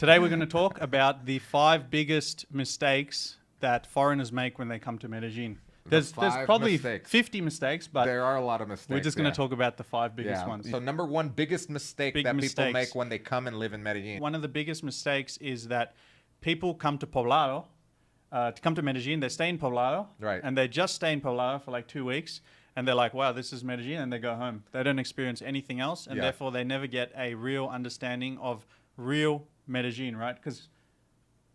Today we're going to talk about the 5 biggest mistakes that foreigners make when they come to Medellin. There's probably 50 mistakes, but there are a lot of mistakes. We're just going to talk about the 5 biggest ones. So number one biggest mistake people make when they come and live in Medellin. One of the biggest mistakes is that people come to Poblado, to come to Medellin, they stay in Poblado, right, and they just stay in Poblado for like 2 weeks, and they're like, wow, this is Medellin, and they go home. They don't experience anything else, and therefore they never get a real understanding of real Medellin, right? Because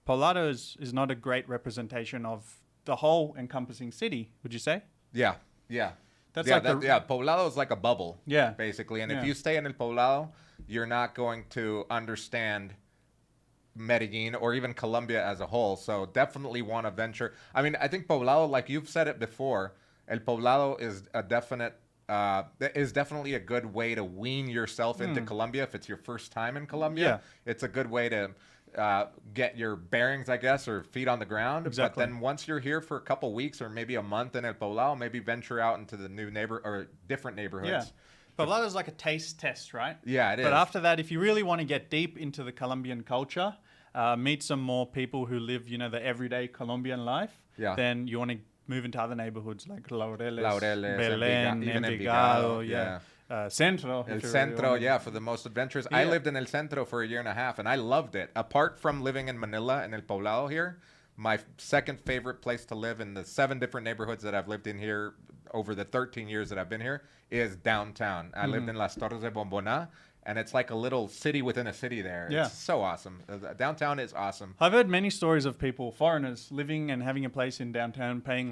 Poblado is not a great representation of the whole encompassing city, would you say? Yeah. Poblado is like a bubble, basically. And if you stay in El Poblado, you're not going to understand Medellin or even Colombia as a whole. So definitely want to venture. I mean, I think Poblado, like you've said it before, El Poblado is definitely a good way to wean yourself into Colombia. If it's your first time in Colombia, it's a good way to get your bearings, I guess, or feet on the ground. Exactly. But then once you're here for a couple weeks or maybe a month in El Poblado, maybe venture out into the new different neighborhoods. Yeah. Poblado is like a taste test, right? Yeah, it is. But after that, if you really want to get deep into the Colombian culture, meet some more people who live, the everyday Colombian life, then you want to move into other neighborhoods like Laureles, Belén, Envigado, Centro. El Centro, for the most adventures. I lived in El Centro for a year and a half, and I loved it. Apart from living in Manila and El Poblado here, my second favorite place to live in the 7 different neighborhoods that I've lived in here over the 13 years that I've been here is downtown. I lived in Las Torres de Bombona, and it's like a little city within a city there. Yeah. It's so awesome. Downtown is awesome. I've heard many stories of people, foreigners, living and having a place in downtown, paying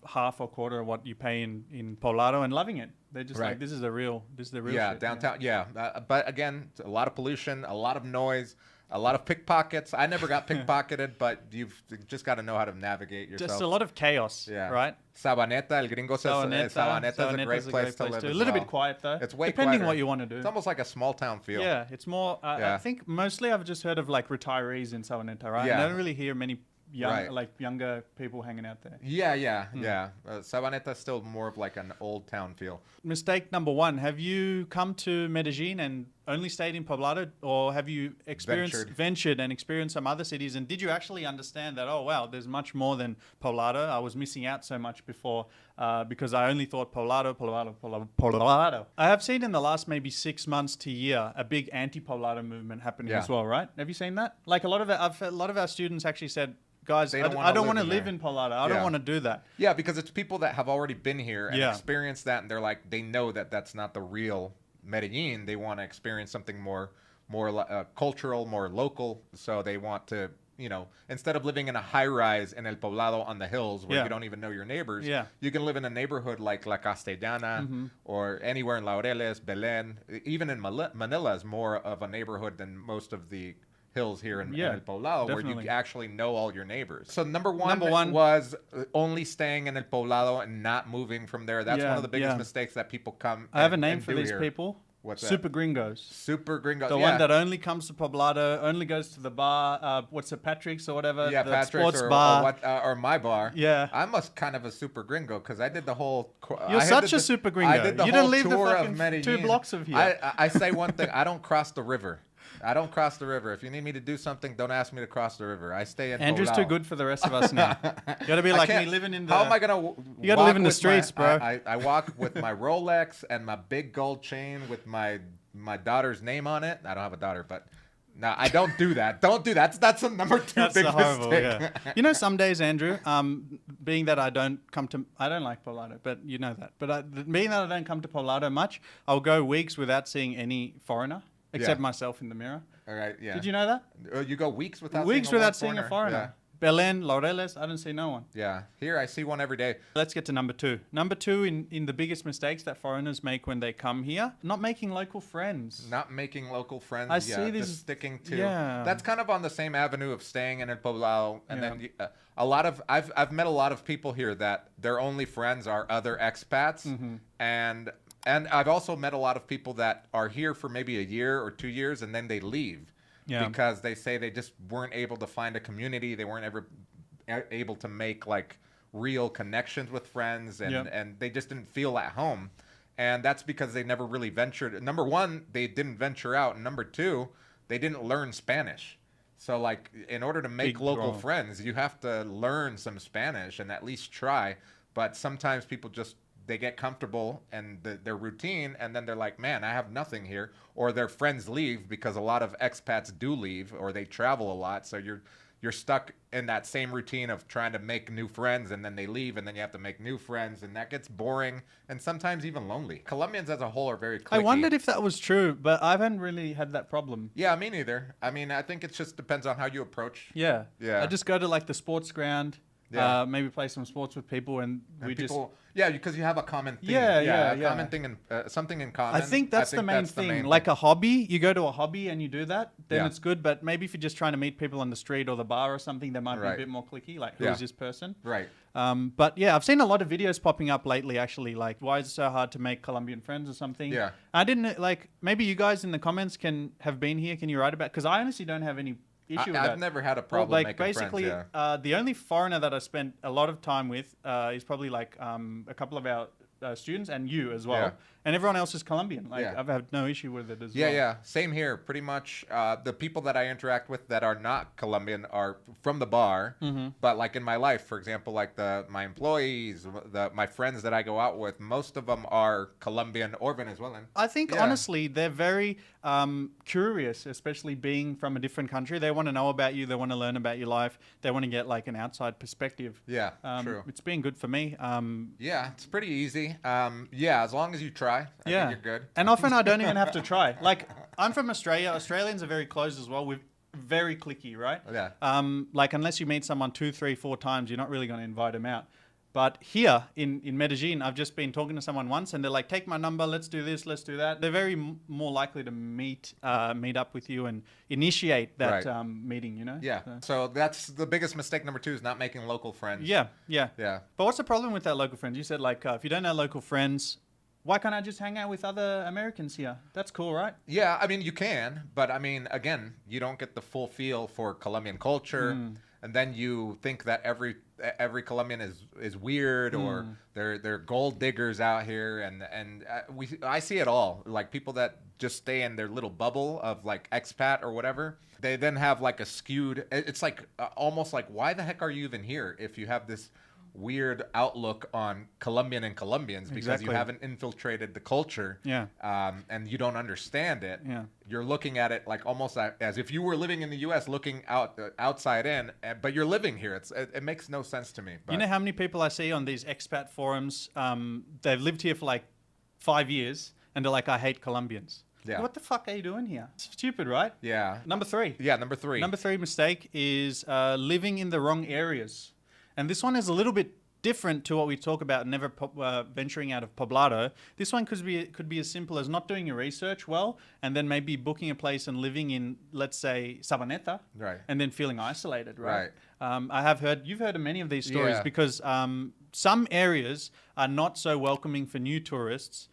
half or quarter of what you pay in Poblado and loving it. They're just like, this is the real shit. Downtown, but again, a lot of pollution, a lot of noise, a lot of pickpockets. I never got pickpocketed, but you've just got to know how to navigate yourself. Just a lot of chaos, right? Sabaneta, El Gringo says Sabaneta is a great place to live. A little bit quiet, though. It's way depending quieter. what you want to do. It's almost like a small town feel. Yeah, it's more, I think mostly I've just heard of like retirees in Sabaneta, right? Yeah. I don't really hear many younger people hanging out there. Sabaneta is still more of like an old town feel. Mistake number 1, have you come to Medellin and only stayed in Poblado, or have you ventured and experienced some other cities, and did you actually understand that, oh wow, there's much more than Poblado? I was missing out so much before because I only thought Poblado. I have seen in the last maybe 6 months to a year a big anti-Poblado movement happening as well, right? Have you seen that? Like a lot of our students actually said, guys, I don't want to live in Poblado. I don't want to do that. Yeah, because it's people that have already been here and experienced that, and they're like, they know that that's not the real Medellin. They want to experience something more cultural, more local. So they want to, instead of living in a high rise in El Poblado on the hills where you don't even know your neighbors, you can live in a neighborhood like La Castellana or anywhere in Laureles, Belén. Even in Manila is more of a neighborhood than most of the hills here in El Poblado, definitely. where you actually know all your neighbors. So number one was only staying in El Poblado and not moving from there. That's one of the biggest mistakes that people come. I have a name for these people. What's that? Super gringos. Super gringos. The one that only comes to Poblado, only goes to the bar. What's it, Patrick's or whatever? Yeah, the Patrick's sports bar. Or my bar. Yeah. I'm kind of a super gringo because I did the whole. You're such a super gringo. I did the you whole don't leave tour the of fucking Medellin. 2 blocks of here. I say one thing. I don't cross the river. I don't cross the river. If you need me to do something, don't ask me to cross the river. I stay in Andrew's Poblado. too good for the rest of us now. You got to be like me, living in the... How am I going to You got to live in the streets, bro. I walk with my Rolex and my big gold chain with my daughter's name on it. I don't have a daughter, but... No, I don't do that. Don't do that. That's a number 2 That's big horrible, mistake. Some days, Andrew, being that I don't like Poblado, but you know that. But being that I don't come to Poblado much, I'll go weeks without seeing any foreigner. Except myself in the mirror. All right, yeah. Did you know that? You go weeks without seeing a foreigner. Belén, Laureles, I don't see no one. Yeah, here I see one every day. Let's get to number 2. Number 2 in the biggest mistakes that foreigners make when they come here, not making local friends. Not making local friends, I see this, just sticking to... Yeah. That's kind of on the same avenue of staying in El Poblado. And then I've met a lot of people here that their only friends are other expats. And I've also met a lot of people that are here for maybe a year or 2 years and then they leave because they say they just weren't able to find a community. They weren't ever able to make like real connections with friends and they just didn't feel at home. And that's because they never really ventured. Number 1, they didn't venture out. And number 2, they didn't learn Spanish. So like in order to make Big local draw. friends, you have to learn some Spanish and at least try. But sometimes people just they get comfortable and their routine, and then they're like, man, I have nothing here. Or their friends leave, because a lot of expats do leave, or they travel a lot. So you're stuck in that same routine of trying to make new friends, and then they leave, and then you have to make new friends, and that gets boring and sometimes even lonely. Colombians as a whole are very cliquey. I wondered if that was true, but I haven't really had that problem. Yeah, me neither. I mean, I think it just depends on how you approach. Yeah. Yeah. I just go to like the sports ground, Yeah. maybe play some sports with people, and we just. Yeah, because you have a common theme. Yeah. A common thing and something in common. I think that's the main thing. Like a hobby, you go to a hobby and you do that, then Yeah. it's good. But maybe if you're just trying to meet people on the street or the bar or something, that might be a Right. bit more cliquey. Like, who's Yeah. this person? Right. But yeah, I've seen a lot of videos popping up lately, actually, like, why is it so hard to make Colombian friends or something? Yeah. I didn't, like, maybe you guys in the comments have been here. Can you write about, because I honestly don't have any issue with that. I've never had a Well, problem like, making basically, friends. Yeah. the only foreigner that I spent a lot of time with is probably like a couple of our students and you as well. Yeah. And everyone else is Colombian. Like, Yeah. I've had no issue with it as Yeah, well. yeah. Same here. Pretty much the people that I interact with that are not Colombian are from the bar. Mm-hmm. But like in my life, for example, like my employees, my friends that I go out with, most of them are Colombian or Venezuelan. I think, Yeah. honestly, they're very curious, especially being from a different country. They want to know about you. They want to learn about your life. They want to get like an outside perspective. Yeah, true. It's been good for me. Yeah, it's pretty easy. Yeah, as long as you try, I think you're good. And often I don't even have to try. Like, I'm from Australia. Australians are very closed as well. We're very cliquey, right? Yeah. Like, unless you meet someone 2, 3, 4 times, you're not really going to invite them out. But here in Medellin, I've just been talking to someone once, and they're like, "Take my number. Let's do this. Let's do that." They're very more likely to meet up with you and initiate that Right. meeting. You know? Yeah. So that's the biggest mistake. Number 2 is not making local friends. Yeah. Yeah. But what's the problem with that local friends? You said like, if you don't know local friends, why can't I just hang out with other Americans here? That's cool, right? Yeah, I mean, you can, but I mean, again, you don't get the full feel for Colombian culture, and then you think that every Colombian is weird, or they're gold diggers out here, and I see it all. Like people that just stay in their little bubble of like expat or whatever. They then have like a skewed. It's like almost like, why the heck are you even here if you have this weird outlook on Colombian and Colombians, because Exactly. you haven't infiltrated the culture, Yeah. and you don't understand it. Yeah. You're looking at it like almost as if you were living in the U.S. looking outside in, but you're living here. It makes no sense to me. But You know how many people I see on these expat forums? They've lived here for like 5 years, and they're like, "I hate Colombians." Yeah. What the fuck are you doing here? It's stupid, right? yeah, Number 3. yeah. Number 3. Number 3 mistake is living in the wrong areas. And this one is a little bit different to what we talk about, never venturing out of Poblado. This one could be as simple as not doing your research well, and then maybe booking a place and living in, let's say, Sabaneta, Right. and then feeling isolated, right? Right. You've heard of many of these stories, Yeah. because some areas are not so welcoming for new tourists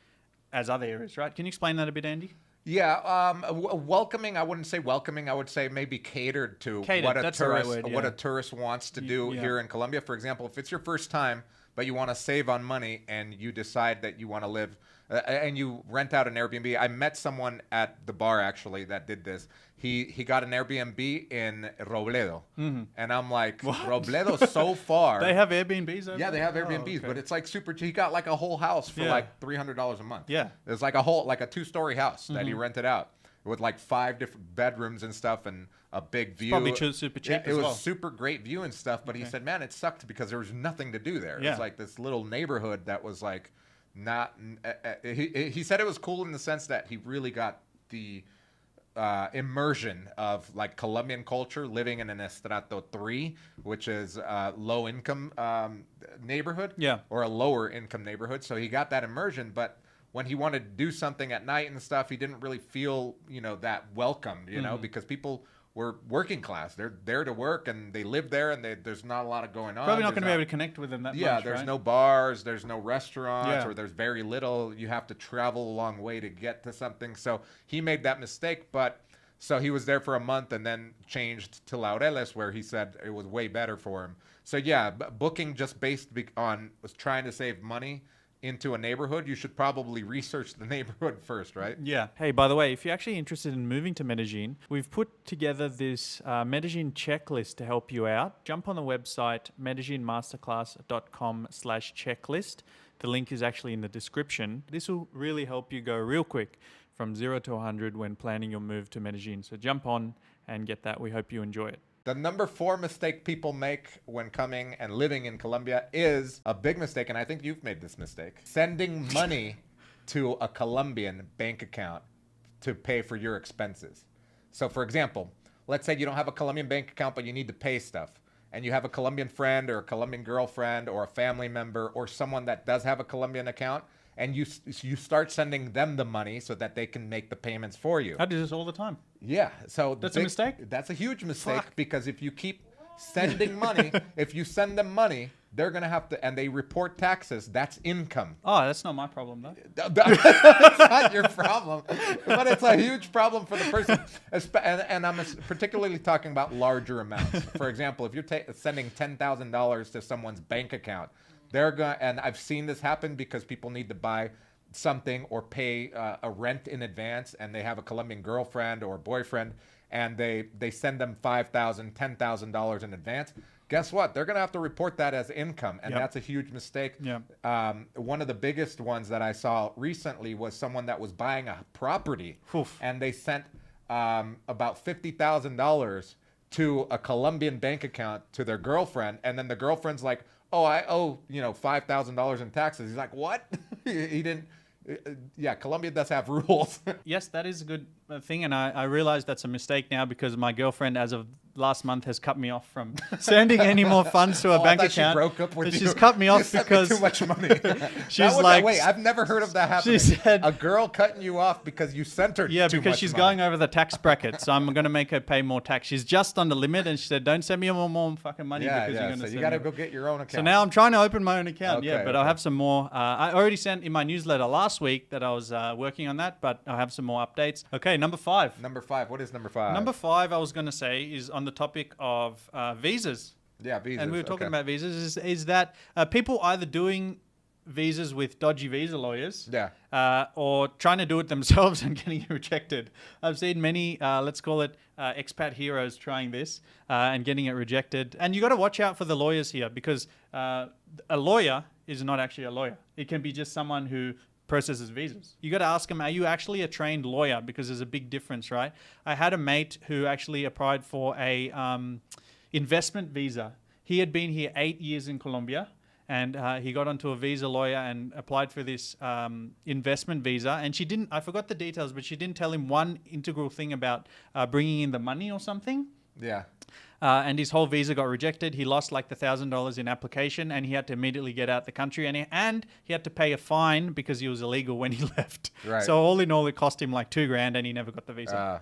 as other areas, right? Can you explain that a bit, Andy? Yeah, welcoming. I wouldn't say welcoming. I would say maybe catered to what a that's the right tourist word, what yeah. a tourist wants to do Yeah. here in Colombia. For example, if it's your first time, but you want to save on money and you decide that you want to live and you rent out an Airbnb. I met someone at the bar actually that did this. He got an Airbnb in Robledo, and I'm like, Robledo's so far. They have Airbnbs over Yeah, they have there? Airbnbs, Oh, okay. but it's like super cheap. He got like a whole house for Yeah. like $300 a month. Yeah. It's like a 2-story house that he rented out with like 5 different bedrooms and stuff and a big view. probably super cheap Yeah, it as was well. super great view and stuff, but he said, man, it sucked because there was nothing to do there. It Yeah. was like this little neighborhood that was like not. He said it was cool in the sense that he really got the immersion of like Colombian culture, living in an estrato 3, which is low income neighborhood, Yeah. or a lower income neighborhood. So he got that immersion, but when he wanted to do something at night and stuff, he didn't really feel, that welcomed, because people were working class. They're there to work and they live there, and there's not a lot of going on. Probably not There's going to be able to connect with them that yeah, much, there's right? no bars, there's no restaurants, Yeah. or there's very little. You have to travel a long way to get to something. So he made that mistake, but so he was there for a month and then changed to Laureles, where he said it was way better for him. So yeah, booking just based on was trying to save money into a neighborhood, you should probably research the neighborhood first, right? Yeah. Hey, by the way, if you're actually interested in moving to Medellin, we've put together this Medellin checklist to help you out. Jump on the website, medellinmasterclass.com/checklist. The link is actually in the description. This will really help you go real quick from 0 to 100 when planning your move to Medellin. So jump on and get that. We hope you enjoy it. The number 4 mistake people make when coming and living in Colombia is a big mistake, and I think you've made this mistake. Sending money to a Colombian bank account to pay for your expenses. So for example, let's say you don't have a Colombian bank account, but you need to pay stuff. And you have a Colombian friend or a Colombian girlfriend or a family member or someone that does have a Colombian account, and you start sending them the money so that they can make the payments for you. I do this all the time. Yeah, so that's a mistake? That's a huge mistake. Because if you keep sending money, if you send them money, they're going to have to, and they report taxes, that's income. Oh, that's not my problem, though. That's not your problem, but it's a huge problem for the person. And I'm particularly talking about larger amounts. For example, if you're sending $10,000 to someone's bank account, they're going, and I've seen this happen because people need to buy something or pay a rent in advance, and they have a Colombian girlfriend or boyfriend, and they send them $5,000, $10,000 in advance. Guess what? They're going to have to report that as income, and that's a huge mistake. Yep. One of the biggest ones that I saw recently was someone that was buying a property, and they sent about $50,000 to a Colombian bank account to their girlfriend, and then the girlfriend's like, "Oh, I owe $5,000 in taxes." He's like, "What?" He didn't. Yeah, Colombia does have rules. Yes, that is a good thing, and I realize that's a mistake now because my girlfriend, as of last month, has cut me off from sending any more funds to a bank account. She broke up with you. She's cut me off because too much money. She's like, wait, I've never heard of that happening. She said, a girl cutting you off because you sent her. Yeah, too because much she's money. going over the tax bracket, so I'm going to make her pay more tax. She's just on the limit, and she said, "Don't send me more fucking money because you're going to." So you got to go get your own account. So now I'm trying to open my own account. Okay, Yeah, but I'll have some more. I already sent in my newsletter last week that I was working on that, but I'll have some more updates. Okay, number 5. Number 5. What is number 5? Number 5, I was going to say, is on the topic of visas. Yeah, visas. And we were talking about visas. Is that people either doing visas with dodgy visa lawyers, or trying to do it themselves and getting rejected. I've seen many, let's call it expat heroes, trying this and getting it rejected. And you got to watch out for the lawyers here, because a lawyer is not actually a lawyer. It can be just someone who processes visas. You got to ask them, are you actually a trained lawyer? Because there's a big difference, right? I had a mate who actually applied for a investment visa. He had been here 8 years in Colombia, and he got onto a visa lawyer and applied for this investment visa. And she didn't, I forgot the details, but she didn't tell him one integral thing about bringing in the money or something. Yeah. And his whole visa got rejected. He lost like the $1,000 in application, and he had to immediately get out the country, and he had to pay a fine because he was illegal when he left. Right. So all in all, it cost him like $2,000, and he never got the visa.